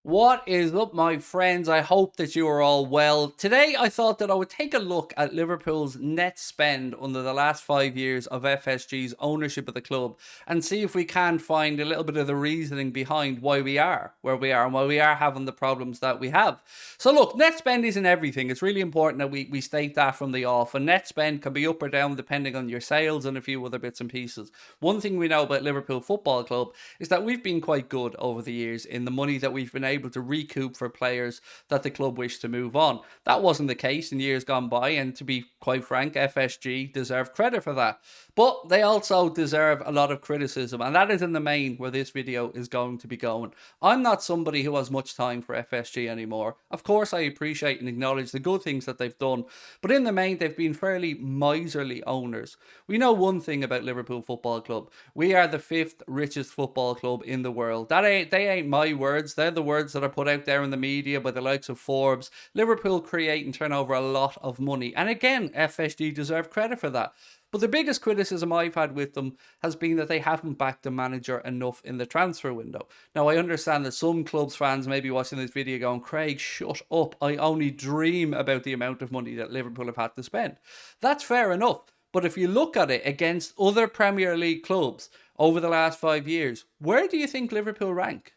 What is up, my friends? I hope that you are all well. Today, I thought that I would take a look at Liverpool's net spend under the last 5 years of FSG's ownership of the club and see if we can find a little bit of the reasoning behind why we are where we are and why we are having the problems that we have. So, look, net spend isn't everything. It's really important that we state that from the off. And net spend can be up or down depending on your sales and a few other bits and pieces. One thing we know about Liverpool Football Club is that we've been quite good over the years in the money that we've been able to recoup for players that the club wish to move on. That wasn't the case in years gone by, and to be quite frank, FSG deserve credit for that. But they also deserve a lot of criticism, and that is in the main where this video is going to be going. I'm not somebody who has much time for FSG anymore. Of course, I appreciate and acknowledge the good things that they've done, but in the main, they've been fairly miserly owners. We know one thing about Liverpool Football Club: we are the fifth richest football club in the world. They ain't my words. They're the words that are put out there in the media by the likes of Forbes. Liverpool create and turn over a lot of money, and again, FSG deserve credit for that. But the biggest criticism I've had with them has been that they haven't backed the manager enough in the transfer window. Now, I understand that some clubs fans may be watching this video going, Craig, shut up. I only dream about the amount of money that Liverpool have had to spend. That's fair enough. But if you look at it against other Premier League clubs over the last 5 years, where do you think Liverpool rank?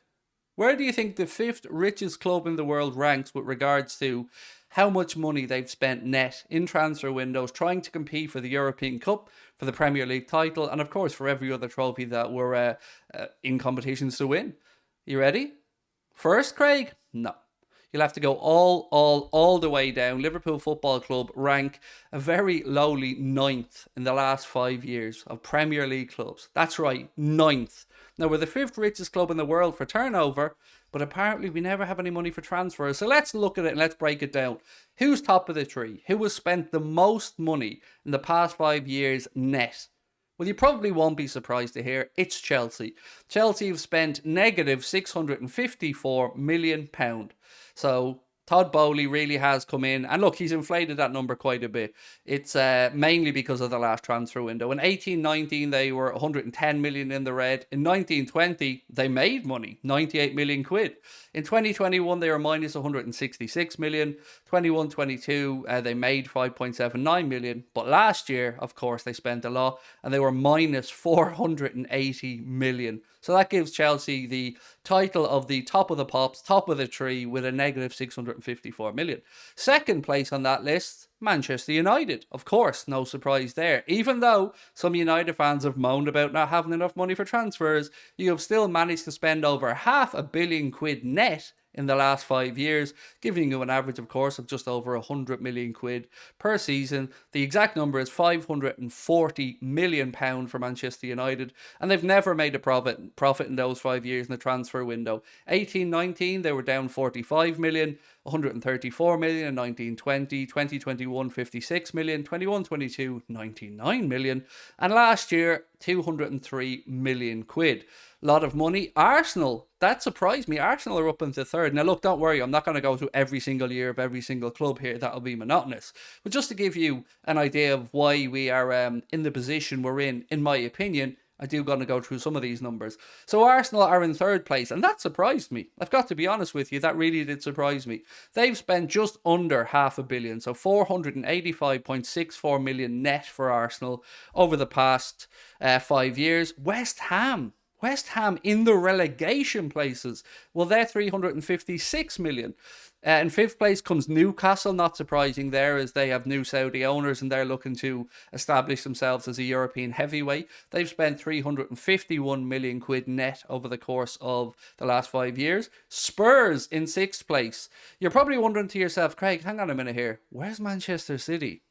Where do you think the fifth richest club in the world ranks with regards to how much money they've spent net in transfer windows trying to compete for the European Cup, for the Premier League title, and of course for every other trophy that we're in competitions to win? You ready? First, Craig? No. You'll have to go all the way down. Liverpool Football Club rank a very lowly ninth in the last 5 years of Premier League clubs. That's right, ninth. Now, we're the fifth richest club in the world for turnover, but apparently we never have any money for transfers. So let's look at it and let's break it down. Who's top of the tree? Who has spent the most money in the past 5 years net? Well, you probably won't be surprised to hear it's Chelsea. Chelsea have spent negative £654 million. So Todd Bowley really has come in, and look, he's inflated that number quite a bit. It's mainly because of the last transfer window. In 18-19, they were 110 million in the red. In 19-20, they made money, 98 million quid. In 2021, they were minus 166 million. 21-22, they made 5.79 million. But last year, of course, they spent a lot, and they were minus 480 million. So that gives Chelsea the title of the top of the pops, top of the tree, with a negative 654 million. Second place on that list, Manchester United. Of course, no surprise there. Even though some United fans have moaned about not having enough money for transfers, you have still managed to spend over £500 million net in the last 5 years, giving you an average, of course, of just over 100 million quid per season. The exact number is £540 million for Manchester United, and they've never made a profit in those 5 years in the transfer window. 18-19, they were down 45 million. 134 million in 19-20, 20-21, 56 million, 21-22, 99 million, and last year 203 million quid. A lot of money. Arsenal, that surprised me. Arsenal are up into third. Now look, don't worry, I'm not going to go through every single year of every single club here. That'll be monotonous. But just to give you an idea of why we are in the position we're in my opinion, I do going to go through some of these numbers. So Arsenal are in third place, and that surprised me. I've got to be honest with you, that really did surprise me. They've spent just under £500 million, so 485.64 million net for Arsenal over the past 5 years. West Ham in the relegation places. Well, they're 356 million. In fifth place comes Newcastle, not surprising there, as they have new Saudi owners and they're looking to establish themselves as a European heavyweight. They've spent 351 million quid net over the course of the last 5 years. Spurs in sixth place. You're probably wondering to yourself, Craig, hang on a minute here. Where's Manchester City?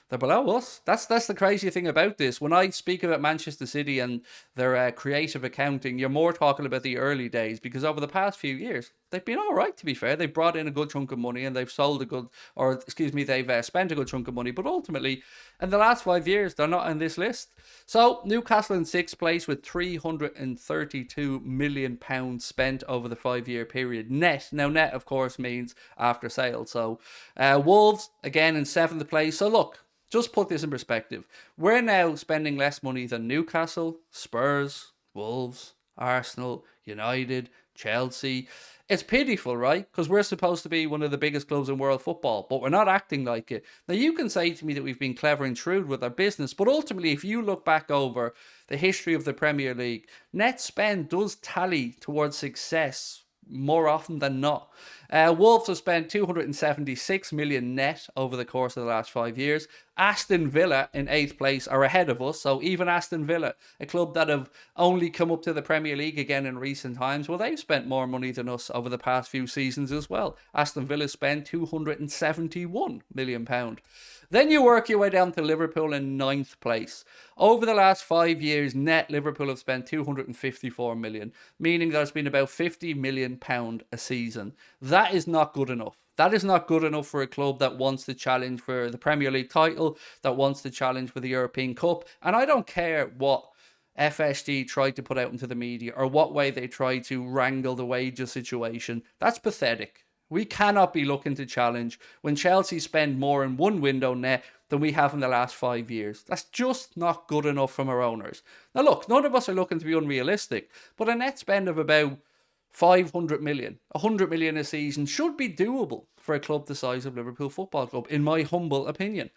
They're below us. That's the crazy thing about this. When I speak about Manchester City and their creative accounting, you're more talking about the early days, because over the past few years, they've been all right, to be fair. They've brought in a good chunk of money and they've sold a good, or excuse me, they've spent a good chunk of money. But ultimately, in the last 5 years, they're not on this list. So Newcastle in sixth place with £332 million spent over the 5 year period net. Now, net, of course, means after sale. So Wolves, again, in seventh place. So look, just put this in perspective. We're now spending less money than Newcastle, Spurs, Wolves, Arsenal, United, Chelsea. It's pitiful, right? Because we're supposed to be one of the biggest clubs in world football, but we're not acting like it. Now, you can say to me that we've been clever and shrewd with our business, but ultimately, if you look back over the history of the Premier League, net spend does tally towards success more often than not. Wolves have spent 276 million net over the course of the last 5 years. Aston Villa in 8th place are ahead of us. So even Aston Villa, a club that have only come up to the Premier League again in recent times, well, they've spent more money than us over the past few seasons as well. Aston Villa spent £271 million. Then you work your way down to Liverpool in 9th place. Over the last 5 years, net Liverpool have spent 254 million, meaning there's been about £50 million a season. That is not good enough. That is not good enough for a club that wants to challenge for the Premier League title, that wants to challenge for the European Cup. And I don't care what FSG tried to put out into the media or what way they tried to wrangle the wages situation. That's pathetic. We cannot be looking to challenge when Chelsea spend more in one window net than we have in the last 5 years. That's just not good enough from our owners. Now look, none of us are looking to be unrealistic, but a net spend of about 500 million, 100 million a season should be doable for a club the size of Liverpool Football Club, in my humble opinion.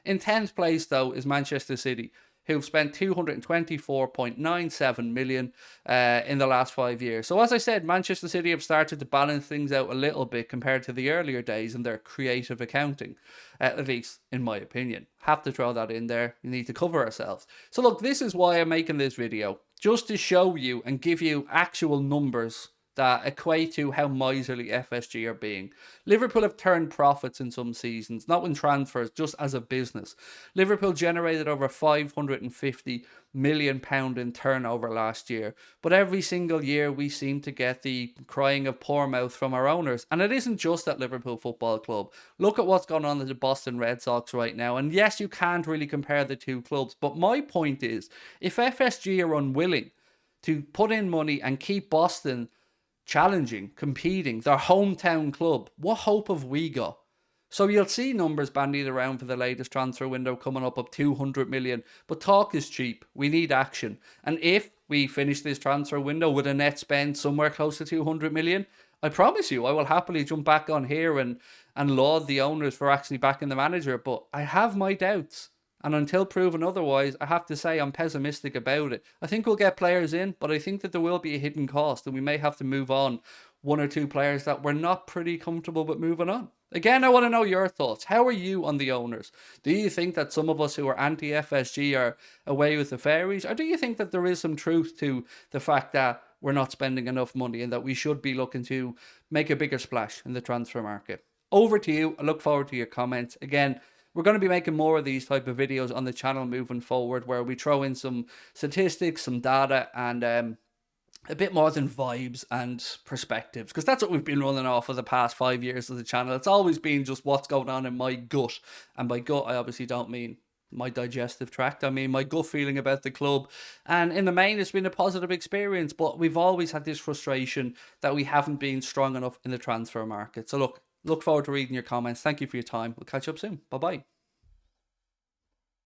In 10th place, though, is Manchester City, who've spent 224.97 million in the last 5 years. So as I said, Manchester City have started to balance things out a little bit compared to the earlier days in their creative accounting, at least in my opinion. Have to throw that in there. We need to cover ourselves. So look, this is why I'm making this video, just to show you and give you actual numbers that equate to how miserly FSG are being. Liverpool have turned profits in some seasons, not in transfers, just as a business. Liverpool generated over £550 million in turnover last year, but every single year we seem to get the crying of poor mouth from our owners. And it isn't just at Liverpool Football Club. Look at what's going on at the Boston Red Sox right now. And yes, you can't really compare the two clubs, but my point is, if FSG are unwilling to put in money and keep Boston challenging, competing, their hometown club, what hope have we got? So you'll see numbers bandied around for the latest transfer window coming up of 200 million, but talk is cheap. We need action. And if we finish this transfer window with a net spend somewhere close to 200 million, I promise you I will happily jump back on here and laud the owners for actually backing the manager, but I have my doubts. And until proven otherwise, I have to say I'm pessimistic about it. I think we'll get players in, but I think that there will be a hidden cost and we may have to move on one or two players that we're not pretty comfortable with moving on. Again, I want to know your thoughts. How are you on the owners? Do you think that some of us who are anti-FSG are away with the fairies? Or do you think that there is some truth to the fact that we're not spending enough money and that we should be looking to make a bigger splash in the transfer market? Over to you. I look forward to your comments. Again, we're going to be making more of these type of videos on the channel moving forward, where we throw in some statistics, some data, and a bit more than vibes and perspectives, because that's what we've been running off for the past 5 years of the channel. It's always been just what's going on in my gut, and by gut I obviously don't mean my digestive tract. I mean my gut feeling about the club, and in the main it's been a positive experience, but we've always had this frustration that we haven't been strong enough in the transfer market. So look forward to reading your comments. Thank you for your time. We'll catch up soon. Bye bye.